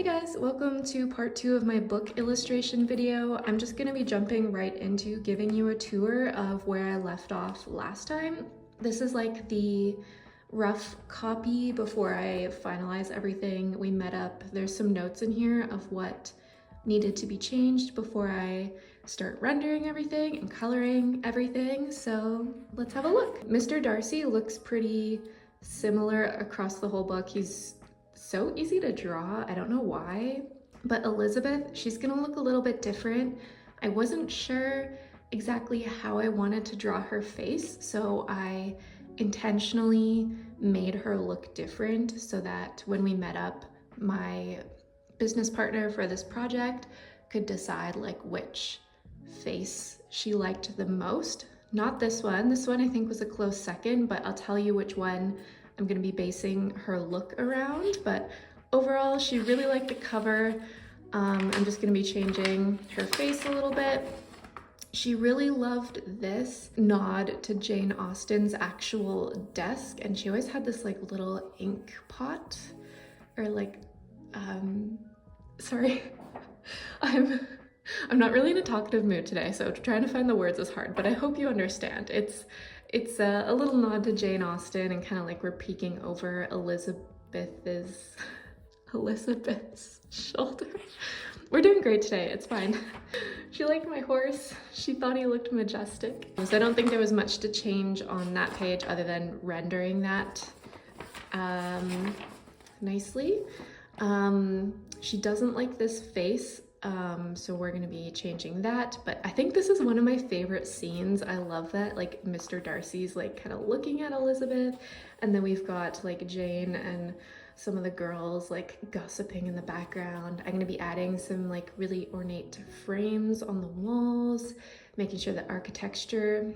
Hey guys, welcome to part 2 of my book illustration video. I'm just gonna be jumping right into giving you a tour of where I left off last time. This is like the rough copy before I finalize everything. We met up. There's some notes in here of what needed to be changed before I start rendering everything and coloring everything. So let's have a look. Mr. Darcy looks pretty similar across the whole book. He's so easy to draw. I don't know why, but Elizabeth, she's gonna look a little bit different. I wasn't sure exactly how I wanted to draw her face, so I intentionally made her look different so that when we met up, my business partner for this project could decide like which face she liked the most. Not this one. This one I think was a close second, but I'll tell you which one I'm gonna be basing her look around. But overall, she really liked the cover. I'm just gonna be changing her face a little bit. She really loved this nod to Jane Austen's actual desk, and she always had this like little ink pot, or like, sorry, I'm not really in a talkative mood today, so trying to find the words is hard, but I hope you understand. It's a little nod to Jane Austen, and kind of like we're peeking over Elizabeth's shoulder. We're doing great today, it's fine. She liked my horse. She thought he looked majestic. So I don't think there was much to change on that page other than rendering that nicely. She doesn't like this face, so we're gonna be changing that. But I think this is one of my favorite scenes. I love that like Mr. Darcy's like kind of looking at Elizabeth, and then we've got like Jane and some of the girls like gossiping in the background. I'm gonna be adding some like really ornate frames on the walls, making sure that architecture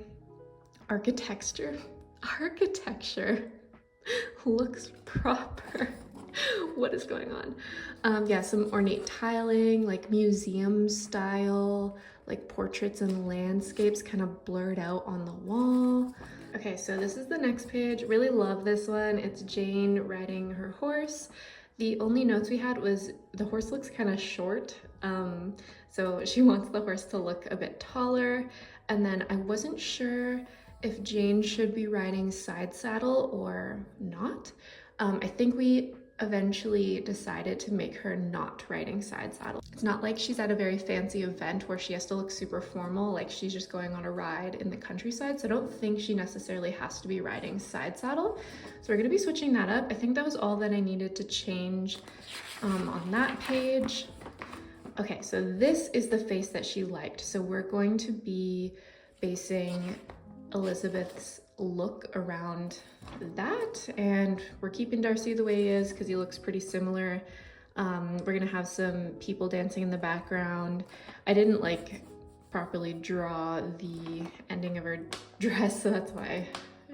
looks proper. What is going on? Yeah, some ornate tiling, like museum style, like portraits and landscapes kind of blurred out on the wall. Okay, so this is the next page. Really love this one. It's Jane riding her horse. The only notes we had was the horse looks kind of short, so she wants the horse to look a bit taller. And then I wasn't sure if Jane should be riding side saddle or not. I think we eventually decided to make her not riding side saddle. It's not like she's at a very fancy event where she has to look super formal, like she's just going on a ride in the countryside, so I don't think she necessarily has to be riding side saddle. So we're gonna be switching that up. I think that was all that I needed to change on that page. Okay, so this is the face that she liked. So we're going to be basing Elizabeth's look around that, and we're keeping Darcy the way he is because he looks pretty similar. We're gonna have some people dancing in the background. I didn't like properly draw the ending of her dress, so that's why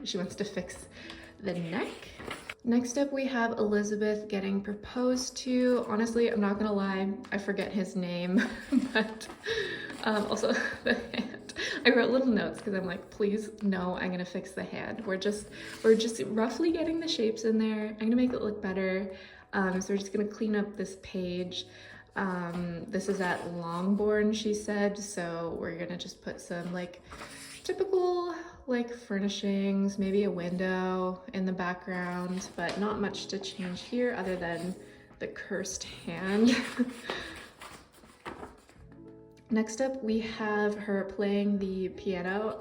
she wants to fix the neck. Next up, we have Elizabeth getting proposed to. Honestly, I'm not gonna lie, I forget his name, but also the hand. I wrote little notes because I'm like, please, no, I'm gonna fix the hand. We're just roughly getting the shapes in there. I'm gonna make it look better. So we're just gonna clean up this page. This is at Longbourn, she said, so we're gonna just put some like typical like furnishings, maybe a window in the background, but not much to change here other than the cursed hand. Next up, we have her playing the piano.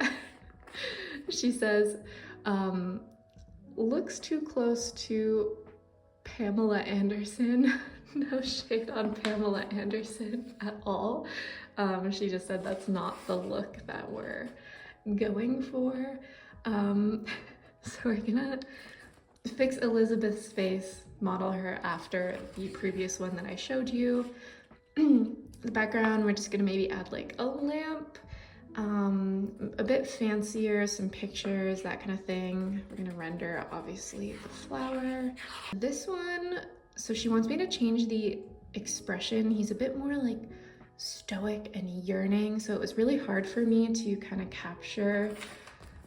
She says, looks too close to Pamela Anderson. No shade on Pamela Anderson at all. She just said that's not the look that we're going for. So we're gonna fix Elizabeth's face, model her after the previous one that I showed you. The background, we're just gonna maybe add like a lamp, a bit fancier, some pictures, that kind of thing. We're gonna render obviously the flower. This one, so she wants me to change the expression. He's a bit more like stoic and yearning, so it was really hard for me to kind of capture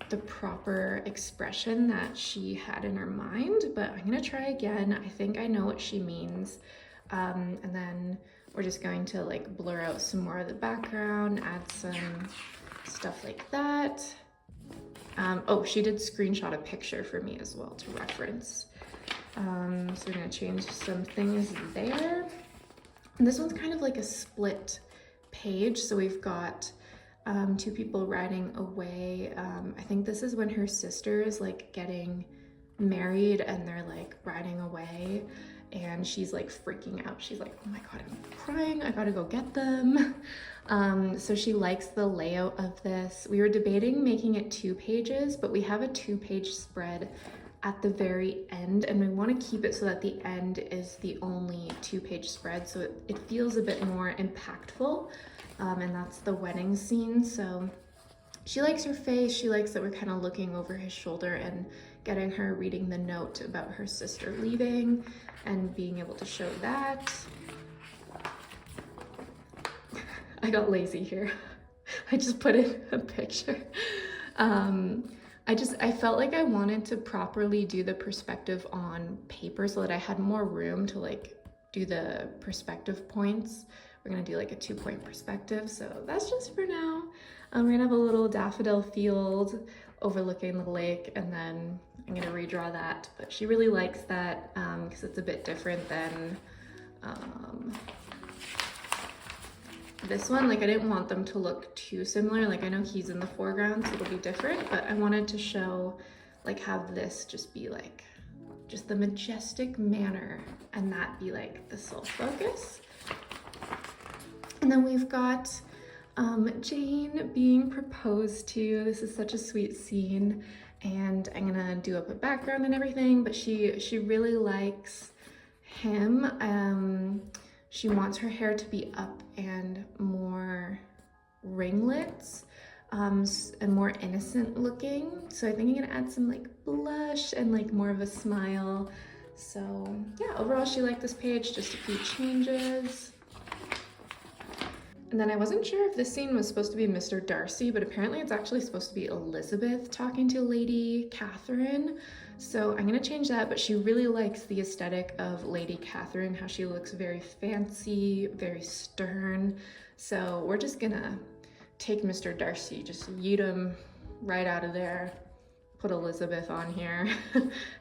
the proper expression that she had in her mind, but I'm gonna try again. I think I know what she means. And then we're just going to like blur out some more of the background, add some stuff like that. Oh, she did screenshot a picture for me as well to reference. So we're gonna change some things there. And this one's kind of like a split page. So we've got two people riding away. I think this is when her sister is like getting married and they're like riding away, and she's like freaking out. She's like, oh my God, I'm crying. I gotta go get them. So she likes the layout of this. We were debating making it 2 pages, but we have a 2-page spread at the very end, and we want to keep it so that the end is the only 2-page spread, so it feels a bit more impactful. And that's the wedding scene. So she likes her face. She likes that we're kind of looking over his shoulder and getting her reading the note about her sister leaving and being able to show that. I got lazy here. I just put in a picture. I felt like I wanted to properly do the perspective on paper so that I had more room to like do the perspective points. We're gonna do like a 2-point perspective, so that's just for now. We're gonna have a little daffodil field overlooking the lake, and then I'm gonna redraw that. But she really likes that because it's a bit different than this one. Like I didn't want them to look too similar. Like I know he's in the foreground, so it'll be different, but I wanted to show, like have this just be like, just the majestic manner and that be like the sole focus. And then we've got Jane being proposed to. This is such a sweet scene, and I'm gonna do up a background and everything, but she really likes him. She wants her hair to be up and more ringlets, and more innocent looking. So I think I'm gonna add some like blush and like more of a smile. So yeah, overall she liked this page, just a few changes. And then I wasn't sure if this scene was supposed to be Mr. Darcy, but apparently it's actually supposed to be Elizabeth talking to Lady Catherine. So I'm gonna change that, but she really likes the aesthetic of Lady Catherine, how she looks very fancy, very stern. So we're just gonna take Mr. Darcy, just yeet him right out of there, put Elizabeth on here,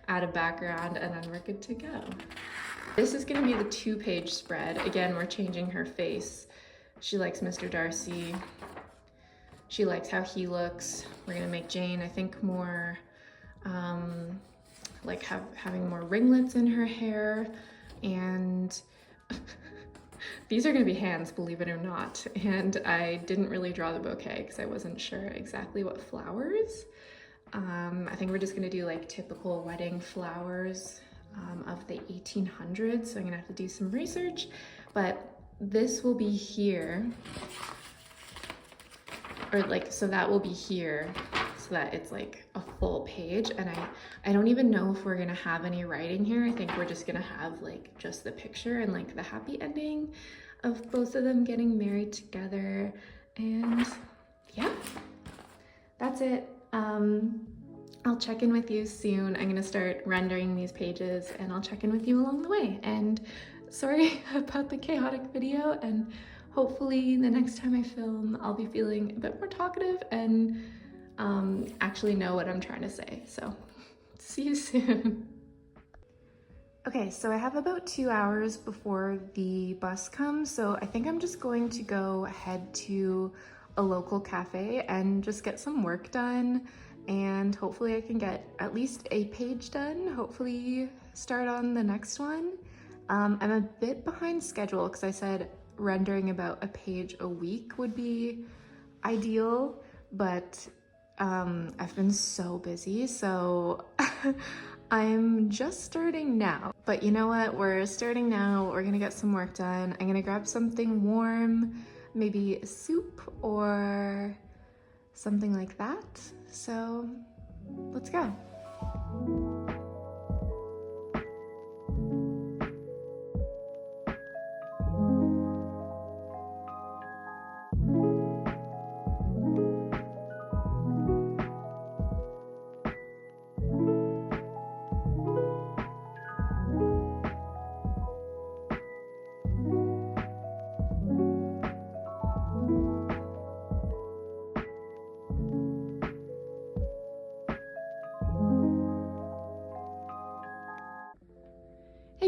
add a background, and then we're good to go. This is gonna be the 2-page spread. Again, we're changing her face. She likes Mr. Darcy. She likes how he looks. We're gonna make Jane, I think, more like having more ringlets in her hair. And these are gonna be hands, believe it or not. And I didn't really draw the bouquet because I wasn't sure exactly what flowers. I think we're just gonna do like typical wedding flowers of the 1800s. So I'm gonna have to do some research, but this will be here, or like, so that will be here so that it's like a full page. And I don't even know if we're gonna have any writing here. I think we're just gonna have like just the picture and like the happy ending of both of them getting married together. And yeah, that's it. I'll check in with you soon. I'm gonna start rendering these pages and I'll check in with you along the way. And sorry about the chaotic video, and hopefully the next time I film, I'll be feeling a bit more talkative and actually know what I'm trying to say. So see you soon. Okay, so I have about 2 hours before the bus comes, so I think I'm just going to go head to a local cafe and just get some work done, and hopefully I can get at least a page done, hopefully start on the next one. I'm a bit behind schedule because I said rendering about a page a week would be ideal, but I've been so busy, so I'm just starting now. But you know what? We're starting now. We're gonna get some work done. I'm gonna grab something warm, maybe a soup or something like that. So let's go.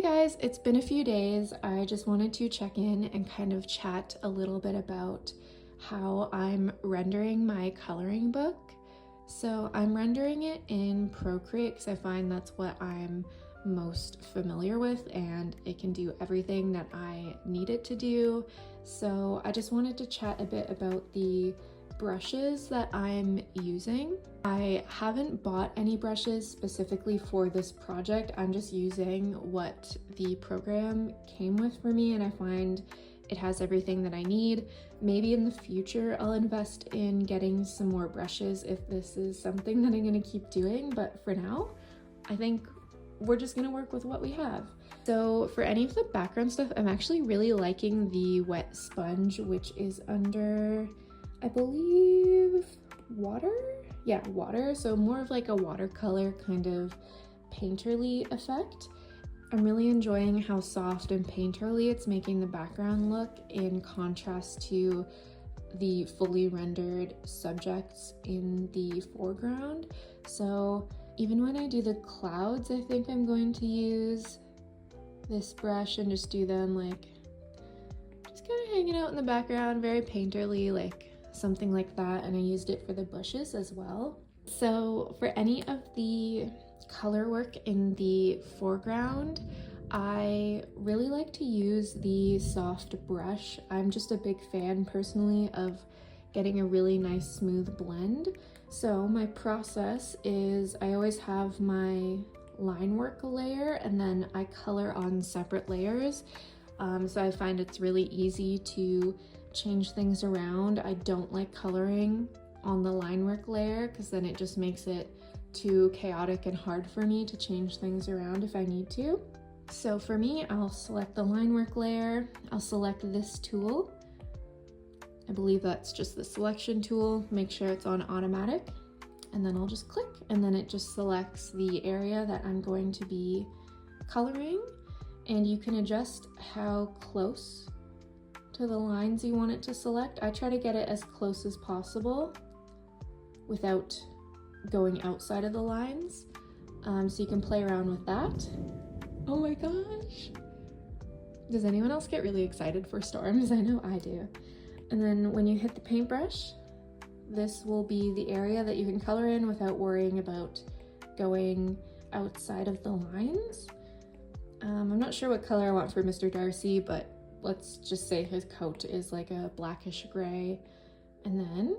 guys, it's been a few days. I just wanted to check in and kind of chat a little bit about how I'm rendering my coloring book. So I'm rendering it in Procreate because I find that's what I'm most familiar with and it can do everything that I need it to do. So I just wanted to chat a bit about the brushes that I'm using. I haven't bought any brushes specifically for this project. I'm just using what the program came with for me, and I find it has everything that I need. Maybe in the future I'll invest in getting some more brushes if this is something that I'm gonna keep doing, but for now I think we're just gonna work with what we have. So for any of the background stuff, I'm actually really liking the wet sponge, which is under, I believe, water? Yeah, water. So more of like a watercolor kind of painterly effect. I'm really enjoying how soft and painterly it's making the background look in contrast to the fully rendered subjects in the foreground. So even when I do the clouds, I think I'm going to use this brush and just do them like, just kind of hanging out in the background, very painterly, like something like that. And I used it for the bushes as well. So for any of the color work in the foreground, I really like to use the soft brush. I'm just a big fan personally of getting a really nice smooth blend. So my process is I always have my line work layer and then I color on separate layers. So I find it's really easy to change things around. I don't like coloring on the line work layer because then it just makes it too chaotic and hard for me to change things around if I need to. So for me, I'll select the line work layer, I'll select this tool. I believe that's just the selection tool, make sure it's on automatic, and then I'll just click, and then it just selects the area that I'm going to be coloring, and you can adjust how close to the lines you want it to select. I try to get it as close as possible without going outside of the lines, so you can play around with that. Oh my gosh! Does anyone else get really excited for storms? I know I do. And then when you hit the paintbrush, this will be the area that you can color in without worrying about going outside of the lines. I'm not sure what color I want for Mr. Darcy, but let's just say his coat is like a blackish gray. And then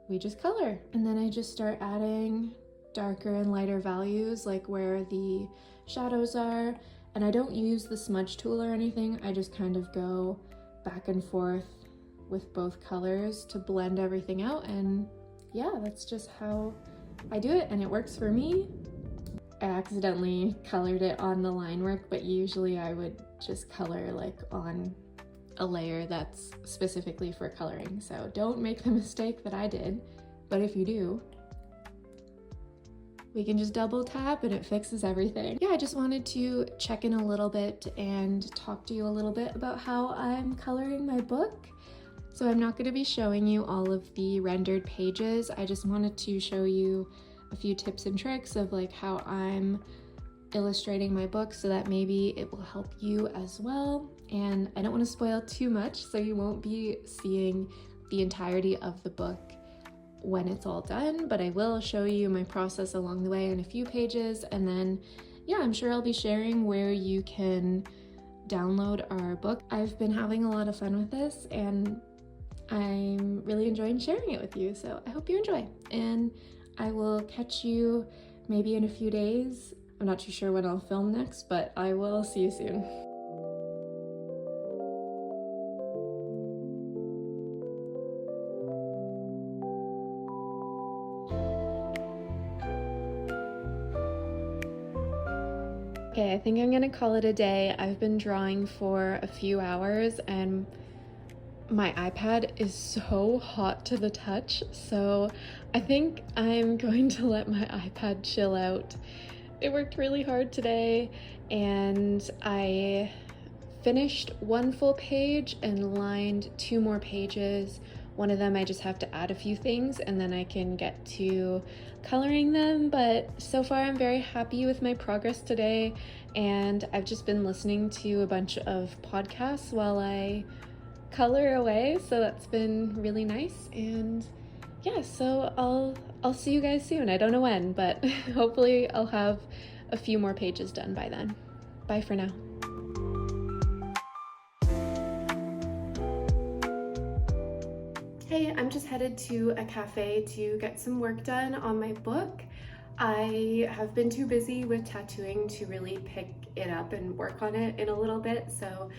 we just color. And then I just start adding darker and lighter values, like where the shadows are. And I don't use the smudge tool or anything. I just kind of go back and forth with both colors to blend everything out. And yeah, that's just how I do it, and it works for me. I accidentally colored it on the line work, but usually I would just color like on a layer that's specifically for coloring. So don't make the mistake that I did, but if you do, we can just double tap and it fixes everything. Yeah, I just wanted to check in a little bit and talk to you a little bit about how I'm coloring my book. So I'm not going to be showing you all of the rendered pages. I just wanted to show you a few tips and tricks of like how I'm illustrating my book so that maybe it will help you as well. And I don't want to spoil too much, so you won't be seeing the entirety of the book when it's all done, but I will show you my process along the way in a few pages. And then yeah, I'm sure I'll be sharing where you can download our book. I've been having a lot of fun with this and I'm really enjoying sharing it with you, so I hope you enjoy, and I will catch you maybe in a few days. I'm not too sure when I'll film next, but I will see you soon. Okay, I think I'm gonna call it a day. I've been drawing for a few hours and my iPad is so hot to the touch, so I think I'm going to let my iPad chill out. It worked really hard today and I finished one full page and lined 2 more pages One of them I just have to add a few things and then I can get to coloring them, but so far I'm very happy with my progress today, and I've just been listening to a bunch of podcasts while I color away, so that's been really nice. And yeah, so I'll see you guys soon. I don't know when, but hopefully I'll have a few more pages done by then. Bye for now. Hey, I'm just headed to a cafe to get some work done on my book. I have been too busy with tattooing to really pick it up and work on it in a little bit, so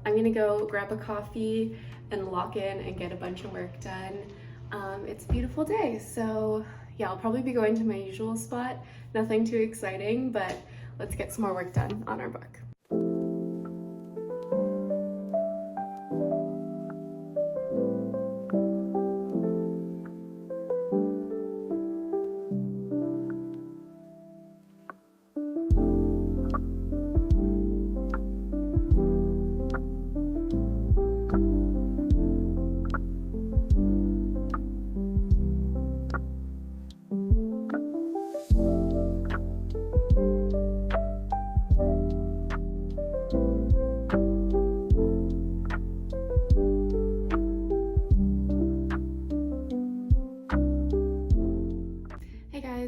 I'm gonna go grab a coffee and lock in and get a bunch of work done. It's a beautiful day, so yeah, I'll probably be going to my usual spot. Nothing too exciting, but let's get some more work done on our book.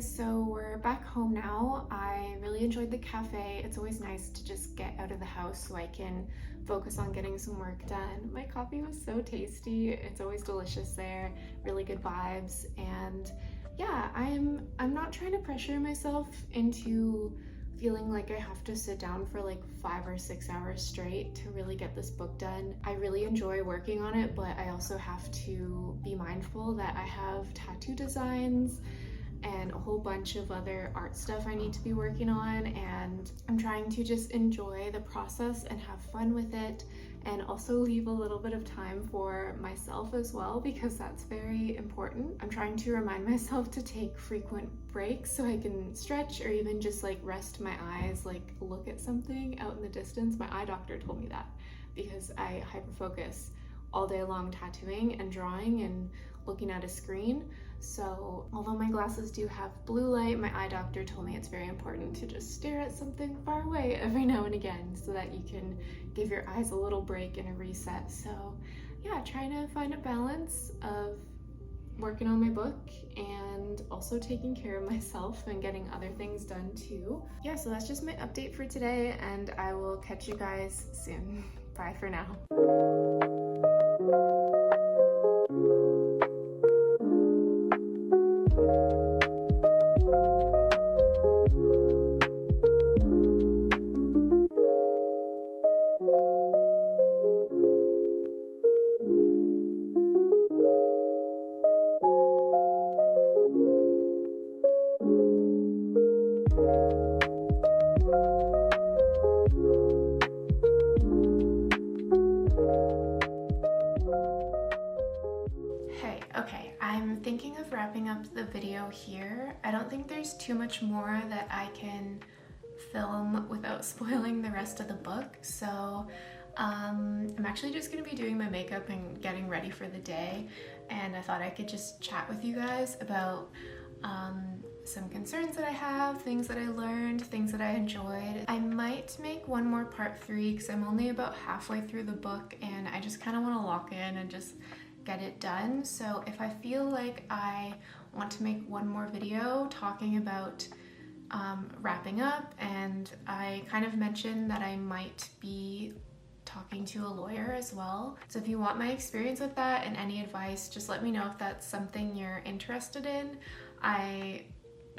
So we're back home now. I really enjoyed the cafe. It's always nice to just get out of the house so I can focus on getting some work done. My coffee was so tasty. It's always delicious there, really good vibes. And yeah, I'm not trying to pressure myself into feeling like I have to sit down for like 5 or 6 hours straight to really get this book done. I really enjoy working on it, but I also have to be mindful that I have tattoo designs and a whole bunch of other art stuff I need to be working on, and I'm trying to just enjoy the process and have fun with it, and also leave a little bit of time for myself as well, because that's very important. I'm trying to remind myself to take frequent breaks so I can stretch or even just like rest my eyes, like look at something out in the distance. My eye doctor told me that because I hyperfocus all day long tattooing and drawing and looking at a screen. So although my glasses do have blue light, my eye doctor told me it's very important to just stare at something far away every now and again so that you can give your eyes a little break and a reset. So yeah, trying to find a balance of working on my book and also taking care of myself and getting other things done too. Yeah, so that's just my update for today, and I will catch you guys soon. Bye for now. Okay, I'm thinking of wrapping up the video here. I don't think there's too much more that I can film without spoiling the rest of the book, so I'm actually just going to be doing my makeup and getting ready for the day, and I thought I could just chat with you guys about some concerns that I have, things that I learned, things that I enjoyed. I might make one more part 3 because I'm only about halfway through the book and I just kind of want to lock in and just get it done. So if I feel like I want to make one more video talking about wrapping up, and I kind of mentioned that I might be talking to a lawyer as well. So if you want my experience with that and any advice, just let me know if that's something you're interested in. I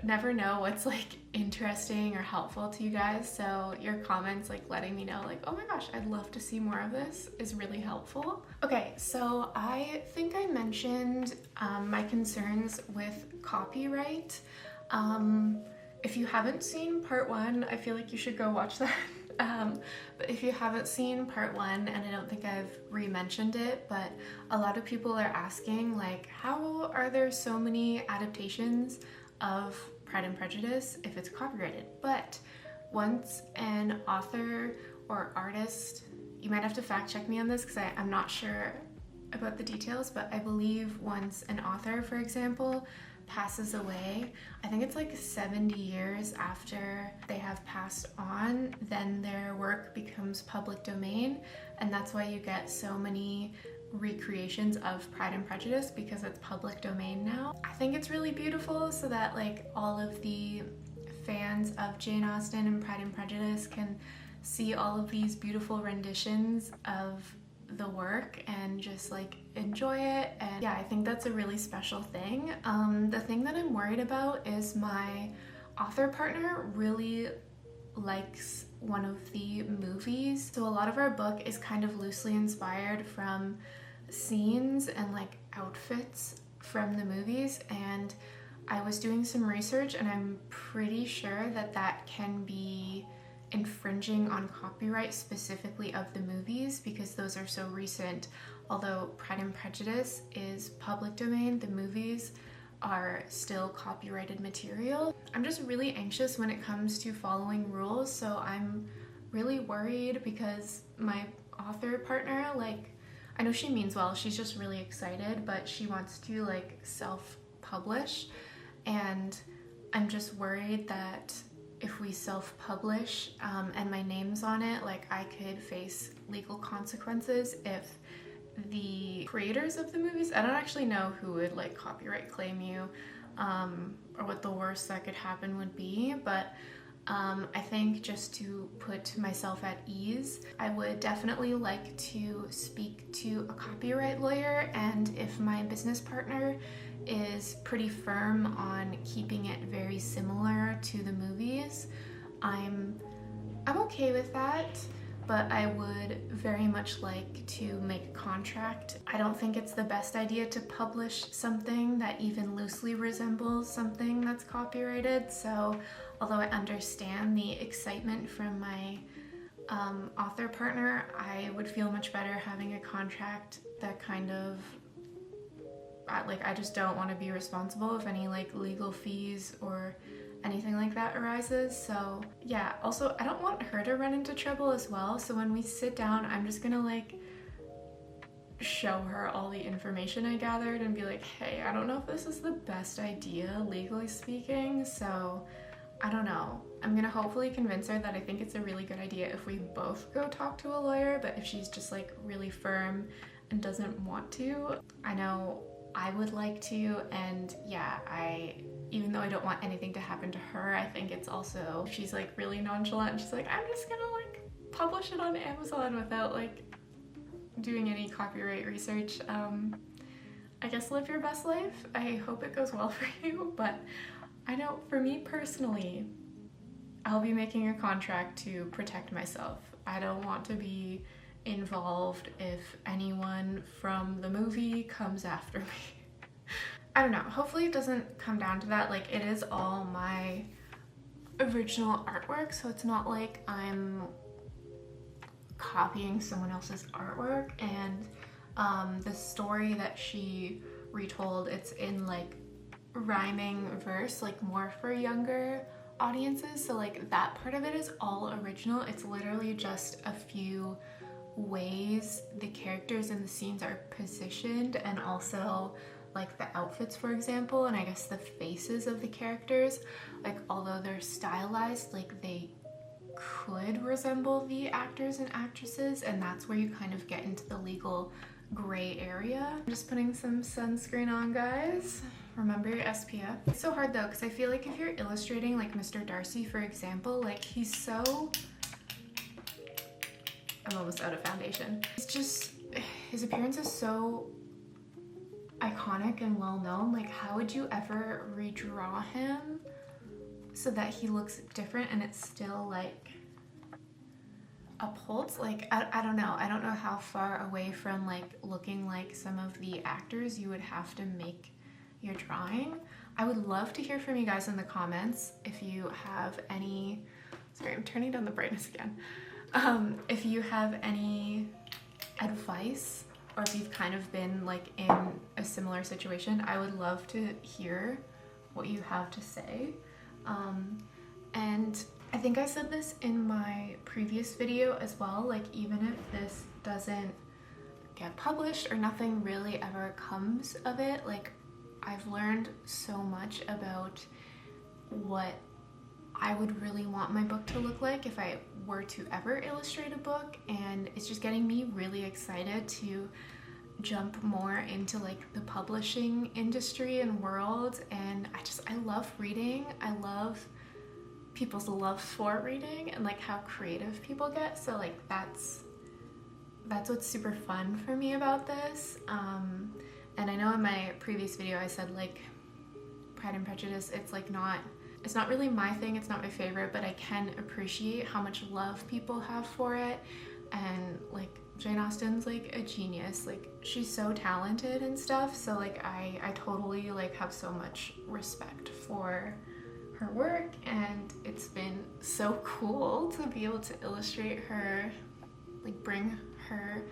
never know what's like interesting or helpful to you guys, so your comments like letting me know like, oh my gosh, I'd love to see more of this is really helpful. Okay, so I think I mentioned my concerns with copyright. If you haven't seen part 1, I feel like you should go watch that. But if you haven't seen part 1, and I don't think I've re-mentioned it, but a lot of people are asking like, how are there so many adaptations of Pride and Prejudice if it's copyrighted? But once an author or artist, you might have to fact check me on this because I'm not sure about the details, but I believe once an author, for example, passes away, I think it's like 70 years after they have passed on, then their work becomes public domain, and that's why you get so many recreations of Pride and Prejudice, because it's public domain now. I think it's really beautiful so that like all of the fans of Jane Austen and Pride and Prejudice can see all of these beautiful renditions of the work and just like enjoy it. And yeah, I think that's a really special thing. The thing that I'm worried about is my author partner really likes one of the movies. So a lot of our book is kind of loosely inspired from scenes and like outfits from the movies, and I was doing some research and I'm pretty sure that that can be infringing on copyright specifically of the movies because those are so recent. Although Pride and Prejudice is public domain, the movies are still copyrighted material. I'm just really anxious when it comes to following rules, so I'm really worried because my author partner, like, I know she means well, she's just really excited, but she wants to like self-publish, and I'm just worried that if we self-publish and my name's on it, like I could face legal consequences if the creators of the movies, I don't actually know who would like copyright claim you or what the worst that could happen would be, but I think just to put myself at ease, I would definitely like to speak to a copyright lawyer, and if my business partner is pretty firm on keeping it very similar to the movies, I'm okay with that, but I would very much like to make a contract. I don't think it's the best idea to publish something that even loosely resembles something that's copyrighted, so although I understand the excitement from my author partner, I would feel much better having a contract that kind of like, I just don't want to be responsible if any like legal fees or anything like that arises. So yeah, also I don't want her to run into trouble as well, so when we sit down I'm just gonna like show her all the information I gathered and be like, hey, I don't know if this is the best idea legally speaking, so I don't know. I'm gonna hopefully convince her that I think it's a really good idea if we both go talk to a lawyer, but if she's just like really firm and doesn't want to, I know I would like to, and yeah, even though I don't want anything to happen to her, I think it's also, she's like really nonchalant and she's like, I'm just gonna like publish it on Amazon without like doing any copyright research. I guess live your best life. I hope it goes well for you, but I know for me personally, I'll be making a contract to protect myself. I don't want to be involved if anyone from the movie comes after me. I don't know, hopefully it doesn't come down to that. Like, it is all my original artwork, so it's not like I'm copying someone else's artwork. And the story that she retold, it's in like rhyming verse, like more for younger audiences, so like that part of it is all original. It's literally just a few ways the characters in the scenes are positioned, and also like the outfits, for example, and I guess the faces of the characters, like although they're stylized, like they could resemble the actors and actresses, and that's where you kind of get into the legal gray area. I'm just putting some sunscreen on, guys. Remember your SPF. It's so hard though, because I feel like if you're illustrating like Mr. Darcy, for example, like he's so, I'm almost out of foundation. It's just, his appearance is so iconic and well known. Like, how would you ever redraw him so that he looks different and it's still like upholds? Like, I don't know. I don't know how far away from like looking like some of the actors you would have to make your drawing. I would love to hear from you guys in the comments if you have any, sorry, I'm turning down the brightness again. If you have any advice, or if you've kind of been like in a similar situation, I would love to hear what you have to say. And I think I said this in my previous video as well, like even if this doesn't get published or nothing really ever comes of it. Like, I've learned so much about what I would really want my book to look like if I were to ever illustrate a book, and it's just getting me really excited to jump more into like the publishing industry and world. And I love reading. I love people's love for reading and like how creative people get. So like that's what's super fun for me about this. And I know in my previous video I said like Pride and Prejudice, it's not really my thing, it's not my favorite, but I can appreciate how much love people have for it. And like Jane Austen's like a genius, like she's so talented and stuff, so like I totally like have so much respect for her work, and it's been so cool to be able to illustrate her, like bring her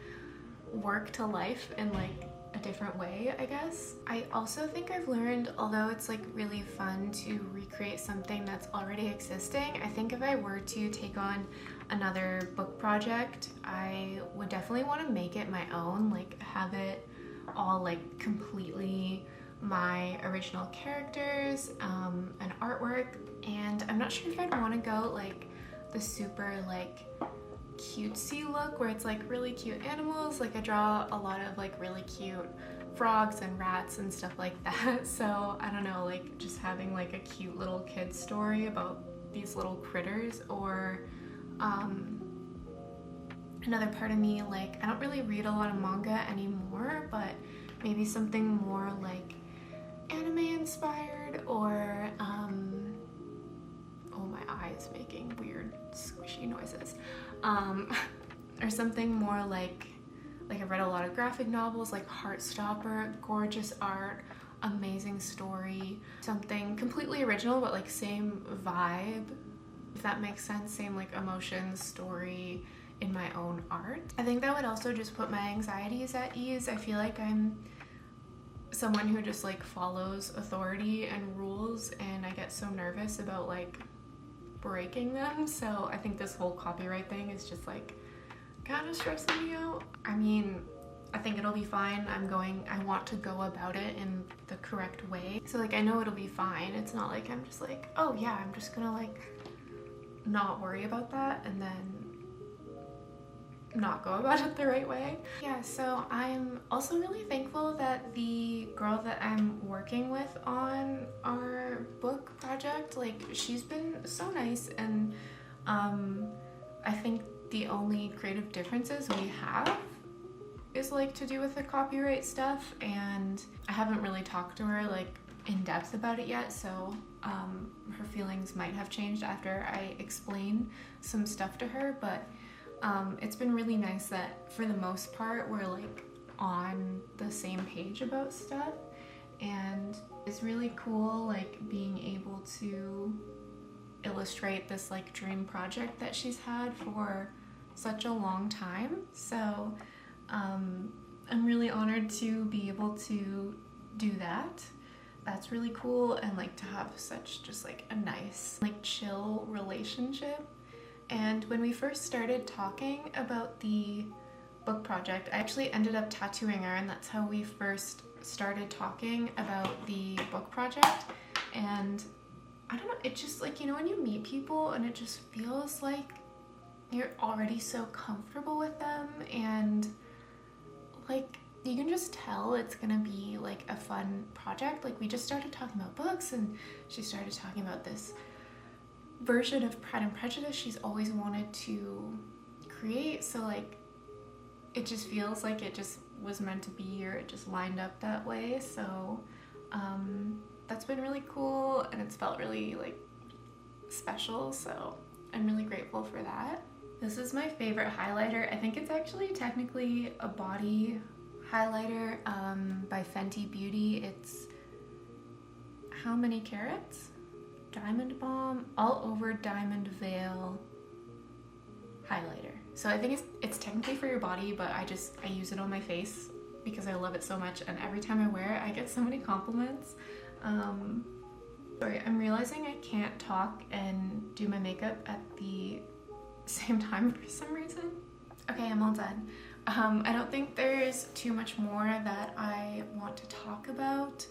work to life in like a different way, I guess. I also think I've learned, although it's like really fun to recreate something that's already existing, I think if I were to take on another book project, I would definitely want to make it my own, like have it all like completely my original characters and artwork. And I'm not sure if I'd want to go like the super like cutesy look where it's like really cute animals. Like I draw a lot of like really cute frogs and rats and stuff like that, so I don't know, like just having like a cute little kid story about these little critters. Or another part of me, like I don't really read a lot of manga anymore, but maybe something more like anime inspired, or oh, my eye is making weird squishy noises, or something more like I've read a lot of graphic novels, like Heartstopper, gorgeous art, amazing story, something completely original but like same vibe, if that makes sense, same like emotions, story in my own art. I think that would also just put my anxieties at ease. I feel like I'm someone who just like follows authority and rules, and I get so nervous about like breaking them, so I think this whole copyright thing is just like kind of stressing me out. I mean, I think it'll be fine. I want to go about it in the correct way, so like I know it'll be fine. It's not like I'm just like, oh yeah, I'm just gonna like not worry about that and then not go about it the right way. Yeah, so I'm also really thankful that the girl that I'm working with on our book project, like she's been so nice, and I think the only creative differences we have is like to do with the copyright stuff, and I haven't really talked to her like in depth about it yet, so her feelings might have changed after I explain some stuff to her, but it's been really nice that for the most part we're like on the same page about stuff, and it's really cool like being able to illustrate this like dream project that she's had for such a long time. So I'm really honored to be able to do that. That's really cool, and like to have such just like a nice like chill relationship. And when we first started talking about the book project, I actually ended up tattooing her, and that's how we first started talking about the book project. And I don't know, it just like, you know, when you meet people and it just feels like you're already so comfortable with them, and like you can just tell it's gonna be like a fun project. Like we just started talking about books, and she started talking about this version of Pride and Prejudice she's always wanted to create, so like it just feels like it just was meant to be, or it just lined up that way. So that's been really cool, and it's felt really like special, so I'm really grateful for that. This is my favorite highlighter. I think it's actually technically a body highlighter by Fenty Beauty. It's How Many Carats? Diamond Balm All Over Diamond Veil highlighter. So I think it's technically for your body, but I use it on my face because I love it so much, and every time I wear it I get so many compliments. Sorry, I'm realizing I can't talk and do my makeup at the same time for some reason. Okay, I'm all done. I don't think there's too much more that I want to talk about.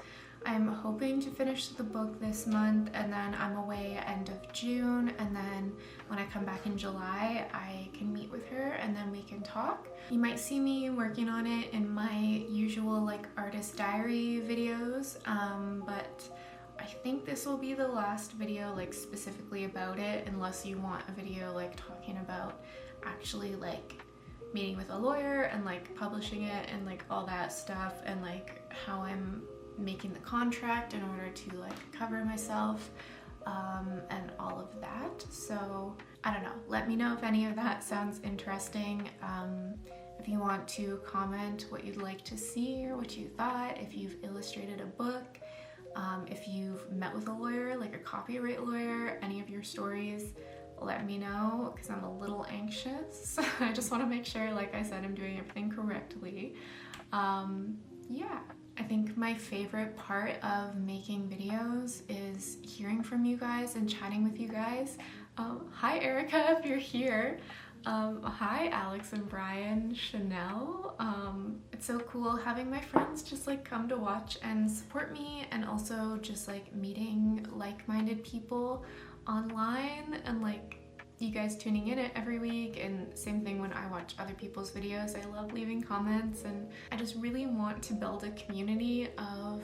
I'm hoping to finish the book this month, and then I'm away end of June, and then when I come back in July, I can meet with her and then we can talk. You might see me working on it in my usual like artist diary videos, but I think this will be the last video like specifically about it, unless you want a video like talking about actually like meeting with a lawyer and like publishing it and like all that stuff, and like how I'm making the contract in order to like cover myself and all of that. So I don't know, let me know if any of that sounds interesting. If you want to comment what you'd like to see or what you thought, if you've illustrated a book, if you've met with a lawyer, like a copyright lawyer, any of your stories, let me know, because I'm a little anxious. I just want to make sure, like I said, I'm doing everything correctly. Yeah, I think my favorite part of making videos is hearing from you guys and chatting with you guys. Hi Erica, if you're here. Hi Alex and Brian, Chanel. It's so cool having my friends just like come to watch and support me, and also just like meeting like-minded people online, and like you guys tuning in every week, and same thing when I watch other people's videos. I love leaving comments, and I just really want to build a community of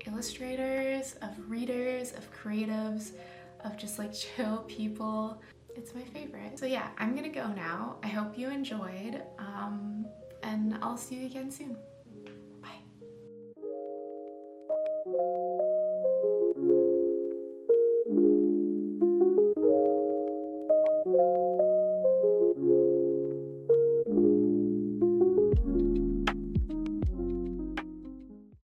illustrators, of readers, of creatives, of just like chill people. It's my favorite. So yeah, I'm gonna go now. I hope you enjoyed, and I'll see you again soon.